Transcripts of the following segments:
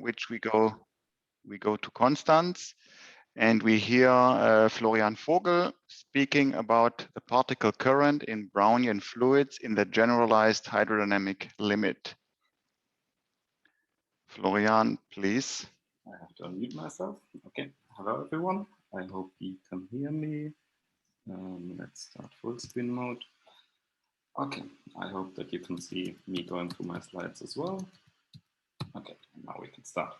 which we go to Konstanz, and we hear Florian Vogel speaking about the particle current in Brownian fluids in the generalized hydrodynamic limit. Florian, please. I have to unmute myself. Okay. Hello, everyone. I hope you can hear me. Let's start full screen mode. Okay. I hope that you can see me going through my slides as well. Okay. Now we can start.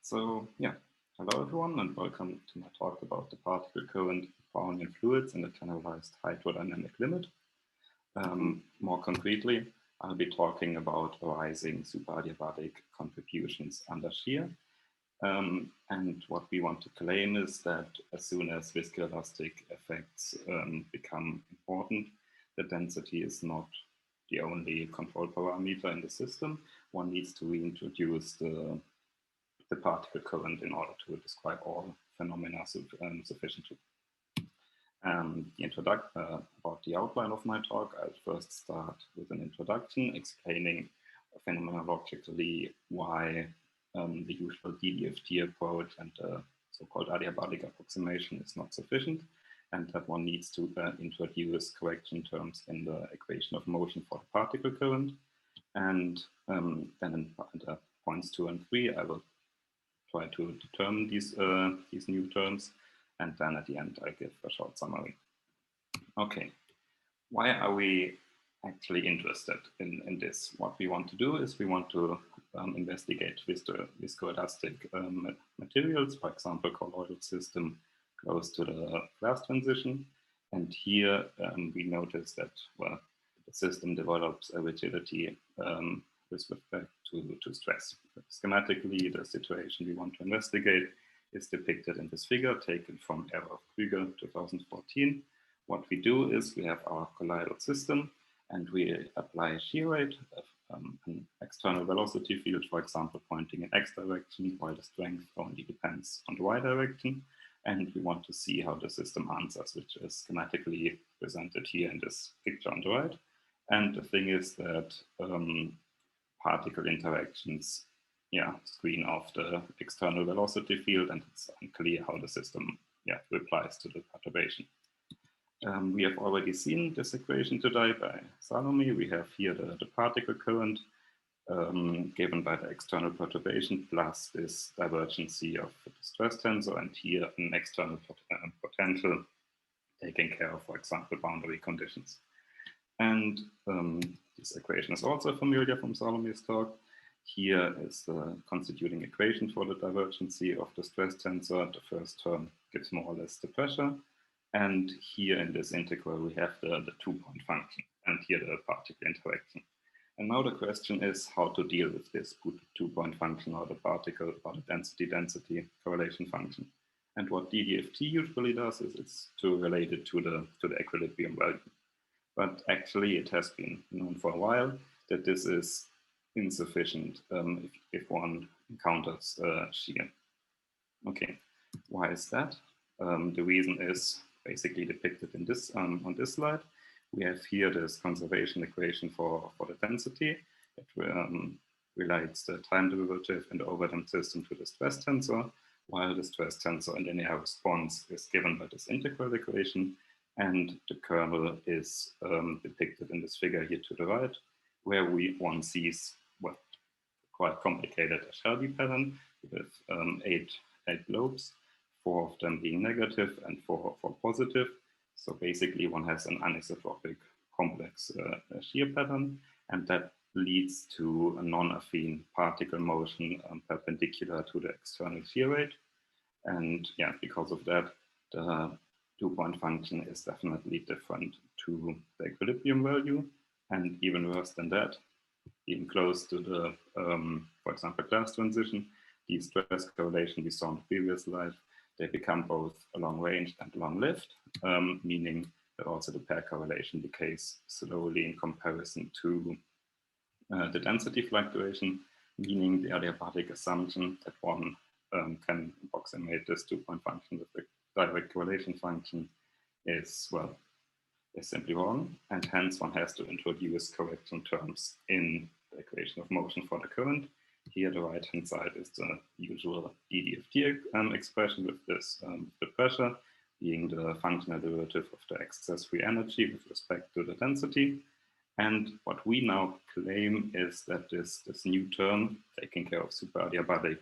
So, yeah. Hello, everyone, and welcome to my talk about the particle current Brownian fluids in the generalized hydrodynamic limit. More concretely, I'll be talking about arising superadiabatic contributions under shear. And what we want to claim is that as soon as viscoelastic effects become important, the density is not the only control parameter in the system. One needs to reintroduce the particle current in order to describe all phenomena sufficiently. The introduction about the outline of my talk, I'll first start with an introduction explaining phenomenologically why the usual DDFT approach and the so-called adiabatic approximation is not sufficient, and that one needs to introduce correction terms in the equation of motion for the particle current. And then in points 2 and 3, I will try to determine these new terms, and then at the end I give a short summary. Okay, why are we actually interested in this? What we want to do is we want to investigate viscoelastic materials, for example, colloidal system close to the glass transition. And here we notice that, well, the system develops a rigidity with respect to stress. Schematically, the situation we want to investigate is depicted in this figure taken from Error of Krüger 2014. What we do is we have our colloidal system and we apply shear rate of an external velocity field, for example, pointing in x direction, while the strength only depends on the y direction. And we want to see how the system answers, which is schematically presented here in this picture on the right. And the thing is that particle interactions screen off the external velocity field, and it's unclear how the system replies to the perturbation. We have already seen this equation today by Salome. We have here the particle current given by the external perturbation plus this divergency of the stress tensor, and here an external potential taking care of, for example, boundary conditions. And this equation is also familiar from Salome's talk. Here is the constituting equation for the divergency of the stress tensor. The first term gives more or less the pressure. And here in this integral, we have the 2-point function, and here the particle interaction. And now the question is how to deal with this 2-point function or the particle or the density-density correlation function. And what DDFT usually does is it's to relate it to the equilibrium value. But actually, it has been known for a while that this is insufficient if one encounters shear. Okay, why is that? The reason is basically depicted in this on this slide. We have here this conservation equation for the density. It relates the time derivative in the overdamped system to the stress tensor, while the stress tensor in linear response is given by this integral equation, and the kernel is depicted in this figure here to the right, where one sees what quite complicated a Shelby pattern with eight lobes, 4 of them being negative and 4 positive. So basically one has an anisotropic complex shear pattern, and that leads to a non-affine particle motion perpendicular to the external shear rate. And yeah, because of that, the 2-point function is definitely different to the equilibrium value. And even worse than that, being close to the, for example, glass transition, the stress correlation we saw in the previous slide, they become both long-ranged and long-lived, meaning that also the pair correlation decays slowly in comparison to the density fluctuation, meaning the adiabatic assumption that one can approximate this 2-point function with the direct correlation function is, well, is simply wrong, and hence one has to introduce correction terms in the equation of motion for the current, Here, the right-hand side is the usual DDFT expression with this the pressure being the functional derivative of the excess free energy with respect to the density. And what we now claim is that this new term, taking care of super adiabatic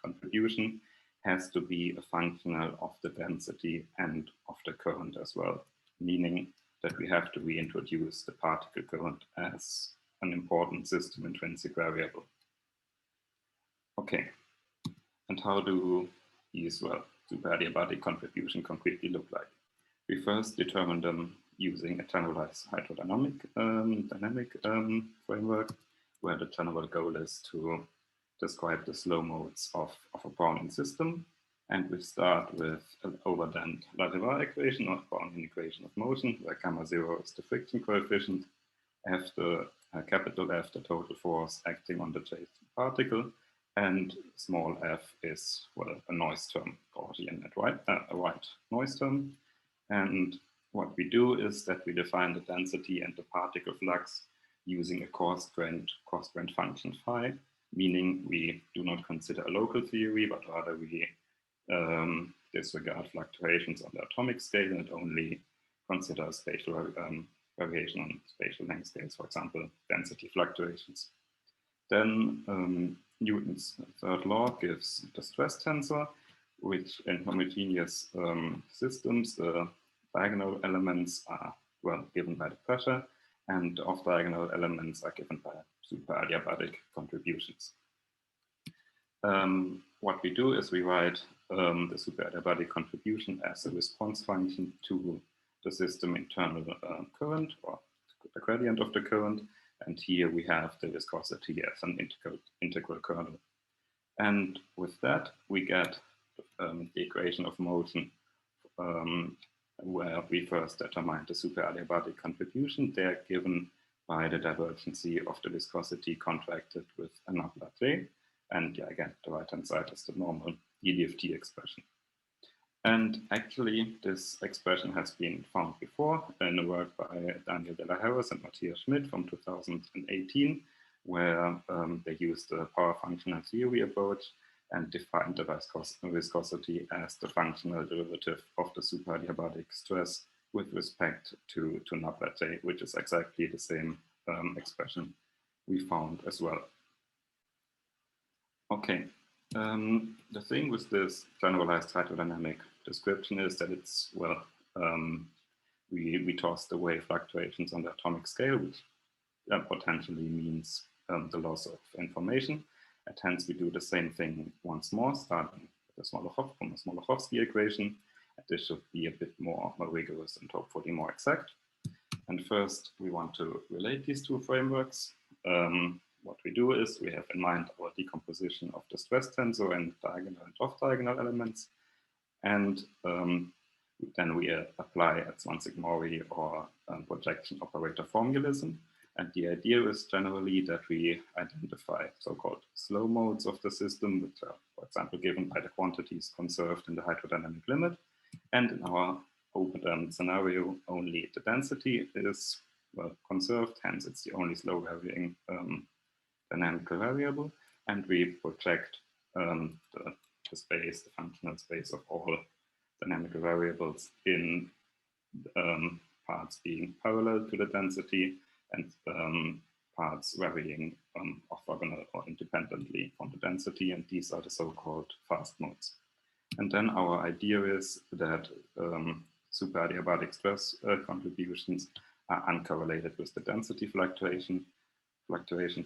contribution, has to be a functional of the density and of the current as well, meaning that we have to reintroduce the particle current as an important system intrinsic variable. Okay, and how do these, well, super adiabatic contribution concretely look like? We first determine them using a generalized hydrodynamic framework, where the general goal is to describe the slow modes of a Brownian system. And we start with an overdamped Lativar equation or Brownian equation of motion, where gamma 0 is the friction coefficient, F the capital F, the total force acting on the adjacent particle, and small f is, well, a noise term, Gaussian a white noise term. And what we do is that we define the density and the particle flux using a constraint function phi, meaning we do not consider a local theory, but rather we disregard fluctuations on the atomic scale and only consider spatial variation on spatial length scales, for example, density fluctuations. Then Newton's third law gives the stress tensor, which in homogeneous systems, the diagonal elements are, well, given by the pressure, and off-diagonal elements are given by super adiabatic contributions. What we do is we write the super adiabatic contribution as a response function to the system internal current, or the gradient of the current, and here we have the viscosity as an integral kernel. And with that, we get the equation of motion, where we first determine the super adiabatic contribution. They're given by the divergency of the viscosity contracted with a nabla J. And yeah, again, the right-hand side is the normal DDFT expression. And actually, this expression has been found before in a work by Daniel de la Harris and Matthias Schmidt from 2018, where they used the power functional theory approach and defined the viscosity as the functional derivative of the super adiabatic stress with respect to nabla J, which is exactly the same expression we found as well. Okay, the thing with this generalized hydrodynamic description is that it's, well, we tossed away fluctuations on the atomic scale, which potentially means the loss of information. And hence we do the same thing once more, starting with the Smoluchowski equation. And this should be a bit more rigorous and hopefully more exact. And first we want to relate these two frameworks. What we do is we have in mind our decomposition of the stress tensor and diagonal and off-diagonal elements. And then we apply a Zwanzig-Maury or projection operator formalism. And the idea is generally that we identify so-called slow modes of the system, which are, for example, given by the quantities conserved in the hydrodynamic limit. And in our open scenario, only the density is, well, conserved, hence it's the only slow varying dynamical variable. And we project the space, the functional space of all dynamical variables in parts being parallel to the density and parts varying orthogonal or independently from the density, and these are the so-called fast modes. And then our idea is that super adiabatic stress contributions are uncorrelated with the density fluctuations,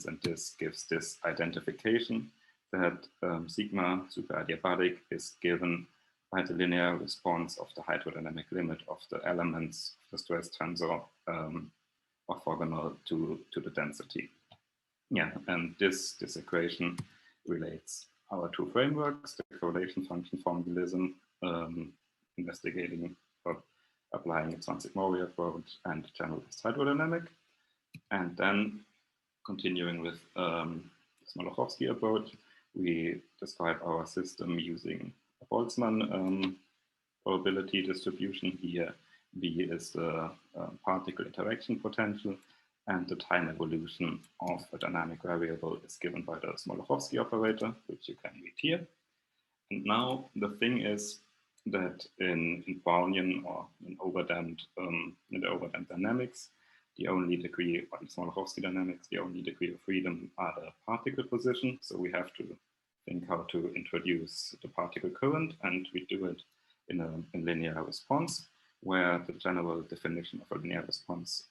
and this gives this identification that sigma super adiabatic is given by the linear response of the hydrodynamic limit of the elements of the stress tensor orthogonal to the density. Yeah, and this equation relates our two frameworks, the correlation function formalism, investigating or applying a Zwanzig-Maury approach, and generalized hydrodynamic. And then continuing with Smoluchowski approach, we describe our system using a Boltzmann probability distribution. Here, B is the particle interaction potential, and the time evolution of a dynamic variable is given by the Smoluchowski operator, which you can read here. And now the thing is that in Brownian or in the overdamped dynamics, the only degree, or in Smoluchowski dynamics, the only degree of freedom are the particle position. So we have to think how to introduce the particle current, and we do it in a linear response, where the general definition of a linear response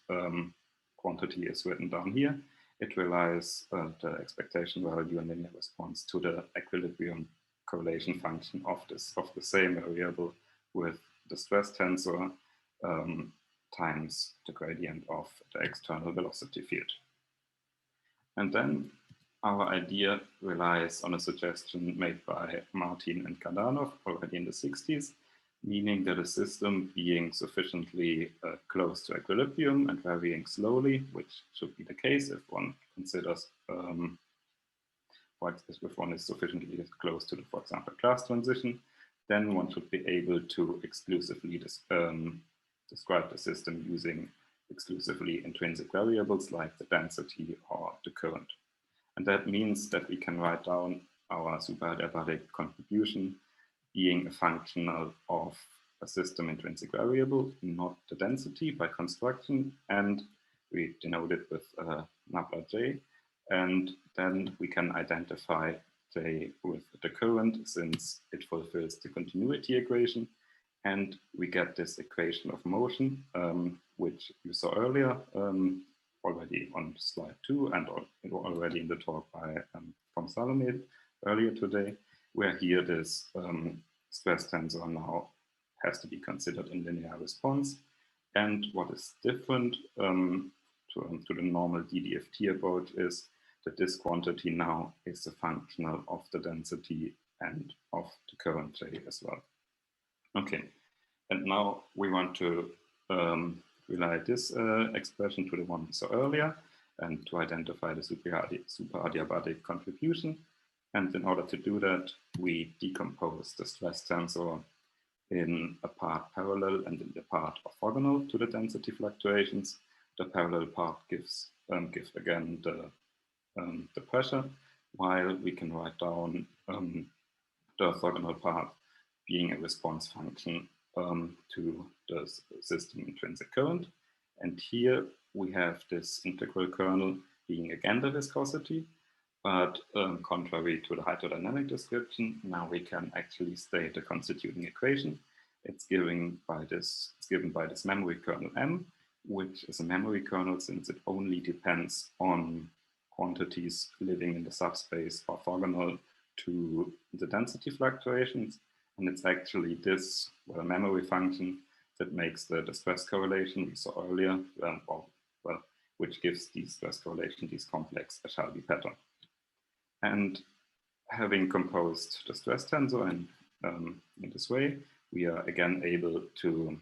quantity is written down here. It relies the expectation value in linear response to the equilibrium correlation function of the same variable with the stress tensor times the gradient of the external velocity field. And then our idea relies on a suggestion made by Martin and Kardanov already in the 60s, meaning that a system being sufficiently close to equilibrium and varying slowly, which should be the case if one considers if one is sufficiently close to the, for example, class transition, then one should be able to exclusively describe the system using exclusively intrinsic variables like the density or the current. And that means that we can write down our superadiabatic contribution being a function of a system intrinsic variable, not the density by construction, and we denote it with nabla J. And then we can identify J with the current since it fulfills the continuity equation. And we get this equation of motion, which you saw earlier, already on slide 2 and already in the talk from Salome earlier today, where here this stress tensor now has to be considered in linear response. And what is different to the normal DDFT approach is that this quantity now is a function of the density and of the current J as well. Okay, and now we want to relate this expression to the one we saw earlier and to identify the superadiabatic contribution. And in order to do that, we decompose the stress tensor in a part parallel and in the part orthogonal to the density fluctuations. The parallel part gives again the pressure, while we can write down the orthogonal part being a response function to the system intrinsic current. And here we have this integral kernel being again the viscosity, but contrary to the hydrodynamic description, now we can actually state the constituting equation. It's given by this memory kernel M, which is a memory kernel since it only depends on quantities living in the subspace orthogonal to the density fluctuations. And it's actually this memory function that makes the stress correlation we saw earlier, which gives the stress correlation, this complex Shelby pattern. And having composed the stress tensor in this way, we are again able to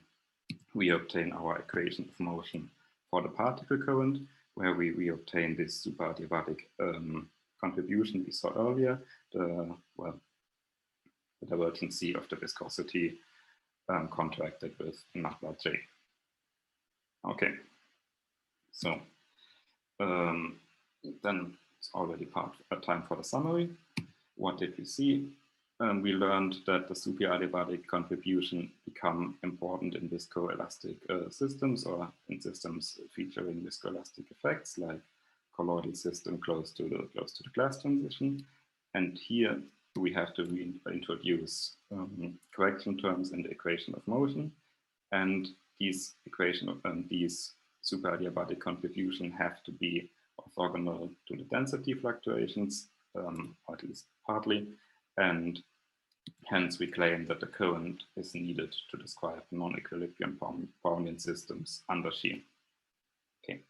reobtain our equation of motion for the particle current, where we reobtain this superadiabatic contribution we saw earlier, the divergency of the viscosity contracted with nabla J. Okay, so then it's already time for the summary. What did we see? We learned that the superadiabatic contribution become important in viscoelastic systems or in systems featuring viscoelastic effects like colloidal system close to the glass transition. And here we have to reintroduce correction terms in the equation of motion. And these superadiabatic contribution have to be orthogonal to the density fluctuations, or at least partly. And hence we claim that the current is needed to describe non-equilibrium Brownian systems under shear. Okay,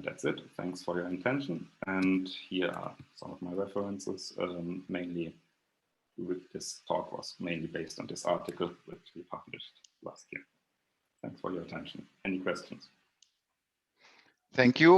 that's it. Thanks for your attention. And here are some of my references. Mainly, this talk was mainly based on this article which we published last year. Thanks for your attention. Any questions? Thank you.